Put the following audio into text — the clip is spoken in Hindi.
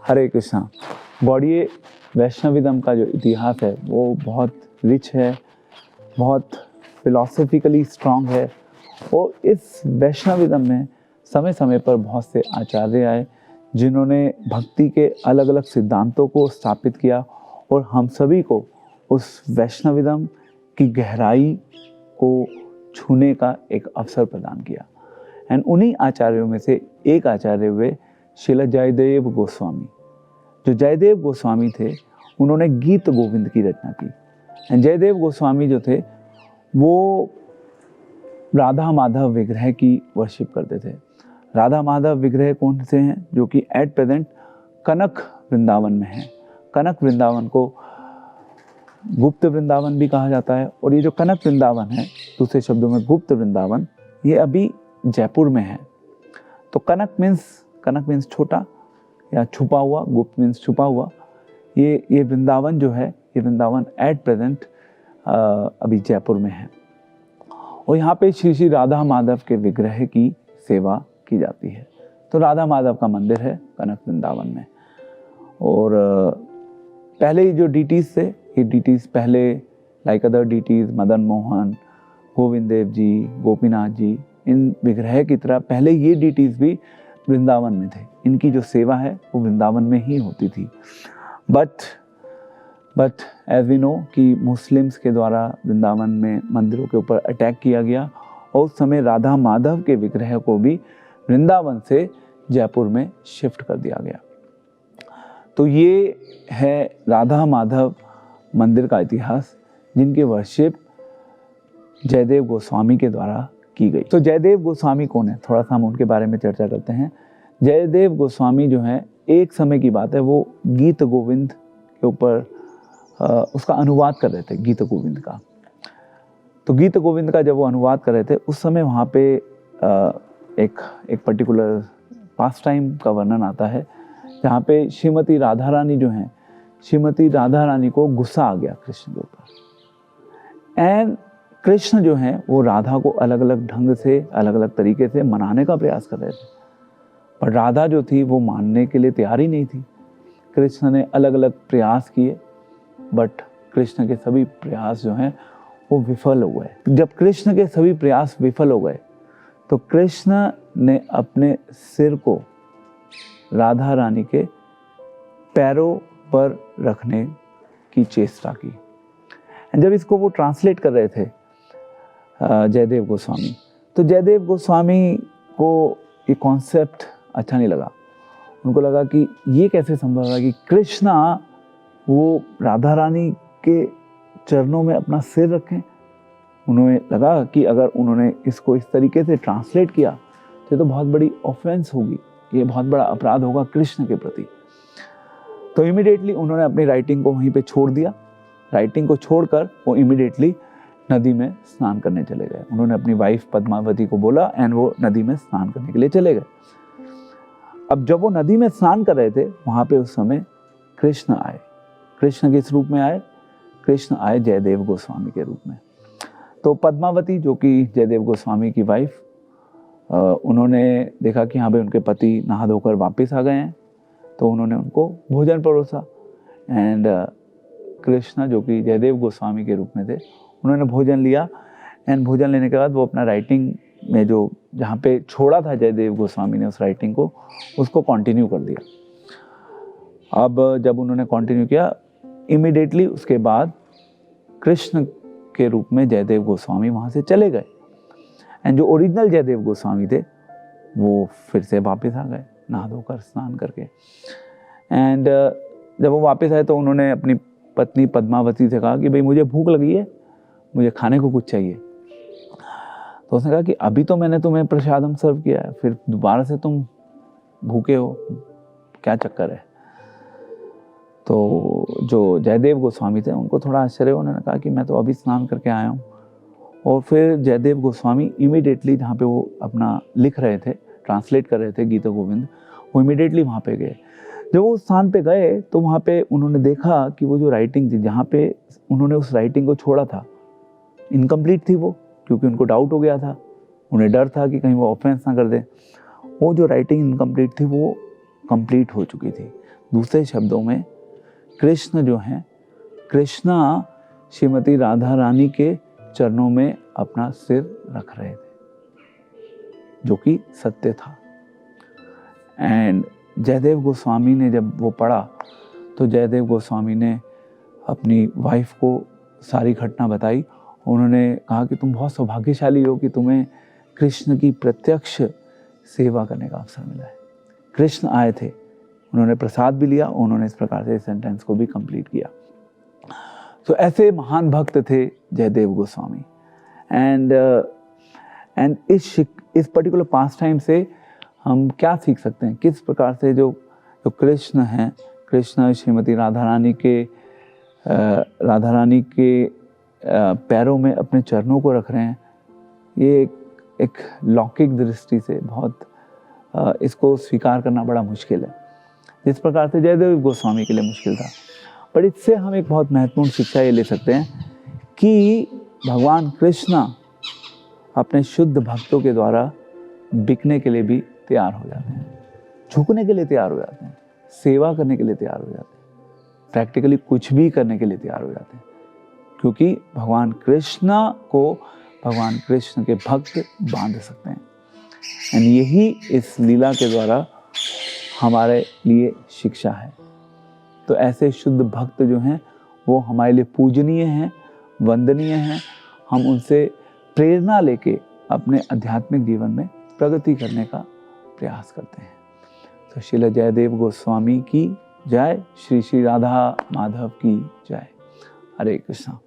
हरे कृष्णा। गौड़ीय वैष्णविज्म का जो इतिहास है वो बहुत रिच है, बहुत फिलॉसफिकली स्ट्रांग है। और इस वैष्णविज्म में समय समय पर बहुत से आचार्य आए जिन्होंने भक्ति के अलग अलग सिद्धांतों को स्थापित किया और हम सभी को उस वैष्णविज्म की गहराई को छूने का एक अवसर प्रदान किया। एंड उन्हीं आचार्यों में से एक आचार्य हुए श्रील जयदेव गोस्वामी। जो जयदेव गोस्वामी थे उन्होंने गीत गोविंद की रचना की। एंड जयदेव गोस्वामी जो थे वो राधा माधव विग्रह की वर्शिप करते थे। राधा माधव विग्रह कौन से हैं? जो कि एट प्रेजेंट कनक वृंदावन में हैं। कनक वृंदावन को गुप्त वृंदावन भी कहा जाता है। और ये जो कनक वृंदावन है, दूसरे शब्दों में गुप्त वृंदावन, ये अभी जयपुर में है। तो कनक मीन्स छोटा या छुपा हुआ, गुप्त मीन्स छुपा हुआ। ये वृंदावन जो है, ये वृंदावन एट प्रेजेंट अभी जयपुर में है। और यहाँ पे श्री श्री राधा माधव के विग्रह की सेवा की जाती है। तो राधा माधव का मंदिर है कनक वृंदावन में। और पहले ही जो डीटीज थे, ये डीटीज पहले like other deities Madan Mohan, Govind Dev ji, Gopinath ji, इन विग्रह की तरह पहले ये डीटीज भी वृंदावन में थे। इनकी जो सेवा है वो वृंदावन में ही होती थी। बट एज वी नो कि मुस्लिम्स के द्वारा वृंदावन में मंदिरों के ऊपर अटैक किया गया और उस समय राधा माधव के विग्रह को भी वृंदावन से जयपुर में शिफ्ट कर दिया गया। तो ये है राधा माधव मंदिर का इतिहास, जिनकी वर्शिप जयदेव गोस्वामी के द्वारा की गई। तो जयदेव गोस्वामी कौन है, थोड़ा सा हम उनके बारे में चर्चा करते हैं। जयदेव गोस्वामी जो है, एक समय की बात है, वो गीत गोविंद के ऊपर उसका अनुवाद कर रहे थे, गीत गोविंद का। तो गीत गोविंद का जब वो अनुवाद कर रहे थे, उस समय वहाँ पे एक पर्टिकुलर पास टाइम का वर्णन आता है, जहाँ पे श्रीमती राधा रानी जो हैं, श्रीमती राधा रानी को गुस्सा आ गया कृष्ण के ऊपर। एंड कृष्ण जो हैं वो राधा को अलग अलग ढंग से, अलग अलग तरीके से मनाने का प्रयास कर रहे थे, पर राधा जो थी वो मानने के लिए तैयार ही नहीं थी। कृष्ण ने अलग अलग प्रयास किए, बट कृष्ण के सभी प्रयास जो हैं वो विफल हो गए। जब कृष्ण के सभी प्रयास विफल हो गए तो कृष्ण ने अपने सिर को राधा रानी के पैरों पर रखने की चेष्टा की। जब इसको वो ट्रांसलेट कर रहे थे जयदेव गोस्वामी, तो जयदेव गोस्वामी को ये कॉन्सेप्ट अच्छा नहीं लगा। उनको लगा कि ये कैसे संभव है कि कृष्णा वो राधा रानी के चरणों में अपना सिर रखें। उन्हें लगा कि अगर उन्होंने इसको इस तरीके से ट्रांसलेट किया तो बहुत बड़ी ऑफेंस होगी, ये बहुत बड़ा अपराध होगा कृष्ण के प्रति। तो इमीडिएटली उन्होंने अपनी राइटिंग को वहीं पे छोड़ दिया। राइटिंग को छोड़कर वो इमीडिएटली नदी में स्नान करने चले गए। उन्होंने अपनी वाइफ पद्मावती को बोला एंड वो नदी में स्नान करने के लिए चले गए। अब जब वो नदी में स्नान कर रहे थे, वहाँ पे उस समय कृष्ण आए। कृष्ण किस रूप में आए? कृष्ण आए जयदेव गोस्वामी के रूप में। तो पद्मावती जो कि जयदेव गोस्वामी की वाइफ, उन्होंने देखा कि यहाँ पे उनके पति नहा धोकर वापस आ गए हैं, तो उन्होंने उनको भोजन परोसा। एंड कृष्ण जो कि जयदेव गोस्वामी के रूप में थे, उन्होंने भोजन लिया। एंड भोजन लेने के बाद वो अपना राइटिंग में जो जहाँ पे छोड़ा था जयदेव गोस्वामी ने उस राइटिंग को, उसको कंटिन्यू कर दिया। अब जब उन्होंने कंटिन्यू किया, इमीडिएटली उसके बाद कृष्ण के रूप में जयदेव गोस्वामी वहाँ से चले गए। एंड जो ओरिजिनल जयदेव गोस्वामी थे वो फिर से वापस आ गए नहा धोकर स्नान करके। एंड जब वो वापस आए तो उन्होंने अपनी पत्नी पद्मावती से कहा कि भाई मुझे भूख लगी है, मुझे खाने को कुछ चाहिए। तो उसने कहा कि अभी तो मैंने तुम्हें प्रसादम सर्व किया है, फिर दोबारा से तुम भूखे हो, क्या चक्कर है? तो जो जयदेव गोस्वामी थे उनको थोड़ा आश्चर्य, उन्होंने कहा कि मैं तो अभी स्नान करके आया हूँ। और फिर जयदेव गोस्वामी इमीडिएटली जहाँ पे वो अपना लिख रहे थे, ट्रांसलेट कर रहे थे गीत गोविंद, वो इमीडिएटली वहाँ पे गए। जब वो स्थान पे गए तो वहाँ पे उन्होंने देखा कि वो जो राइटिंग थी, जहाँ पे उन्होंने उस राइटिंग को छोड़ा था, इनकम्प्लीट थी वो, क्योंकि उनको डाउट हो गया था, उन्हें डर था कि कहीं वो ऑफेंस ना कर दे। वो जो राइटिंग इनकम्प्लीट थी वो कंप्लीट हो चुकी थी। दूसरे शब्दों में कृष्ण जो हैं, कृष्णा श्रीमती राधा रानी के चरणों में अपना सिर रख रहे थे, जो कि सत्य था। एंड जयदेव गोस्वामी ने जब वो पढ़ा तो जयदेव गोस्वामी ने अपनी वाइफ को सारी घटना बताई। उन्होंने कहा कि तुम बहुत सौभाग्यशाली हो कि तुम्हें कृष्ण की प्रत्यक्ष सेवा करने का अवसर मिला है। कृष्ण आए थे, उन्होंने प्रसाद भी लिया, उन्होंने इस प्रकार से इस सेंटेंस को भी कंप्लीट किया। तो ऐसे महान भक्त थे जयदेव गोस्वामी। एंड इस पर्टिकुलर पास टाइम से हम क्या सीख सकते हैं, किस प्रकार से जो कृष्ण हैं, कृष्ण श्रीमती राधा रानी के पैरों में अपने चरणों को रख रहे हैं। ये एक लौकिक दृष्टि से बहुत इसको स्वीकार करना बड़ा मुश्किल है, जिस प्रकार से जयदेव गोस्वामी के लिए मुश्किल था। पर इससे हम एक बहुत महत्वपूर्ण शिक्षा ये ले सकते हैं कि भगवान कृष्ण अपने शुद्ध भक्तों के द्वारा बिकने के लिए भी तैयार हो जाते हैं, झुकने के लिए तैयार हो जाते हैं, सेवा करने के लिए तैयार हो जाते हैं, प्रैक्टिकली कुछ भी करने के लिए तैयार हो जाते हैं, क्योंकि भगवान कृष्ण को भगवान कृष्ण के भक्त बांध सकते हैं। एंड यही इस लीला के द्वारा हमारे लिए शिक्षा है। तो ऐसे शुद्ध भक्त जो हैं वो हमारे लिए पूजनीय हैं, वंदनीय हैं। हम उनसे प्रेरणा लेके अपने आध्यात्मिक जीवन में प्रगति करने का प्रयास करते हैं। तो श्रील जयदेव गोस्वामी की जय, श्री श्री राधा माधव की जय। हरे कृष्णा।